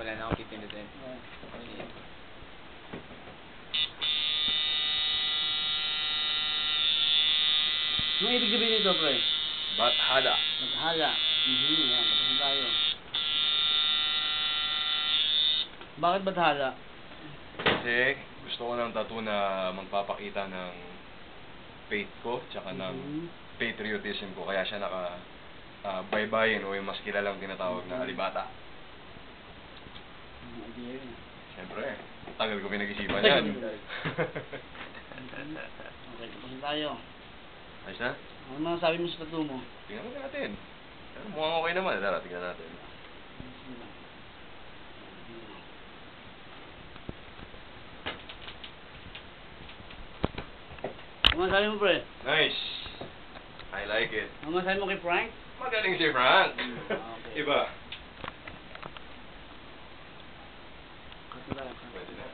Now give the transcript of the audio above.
Wala na akong pipindutin. Sige. Anong ibig sabihin nito, pre? Bathala. Maghala. Yan, tapos tayo. Bakit Bathala? Kasi gusto ko ng tattoo na magpapakita ng faith ko, tsaka ng patriotism ko. Kaya siya baybayin o yung mas kilalang tinatawag na alibata. Siyempre, tagal ko pinag-isipan yan. Okay, tapos tayo. Ayos na? Ano masasabi mo sa tattoo mo? Tingnan mo natin. Pero mukhang okay naman. Tara, tingnan natin. Ano masasabi mo, pre? Nice! I like it. Ano masasabi mo kay Frank? Magaling si Frank! Okay. Iba. Cut na tayo. Pwede na.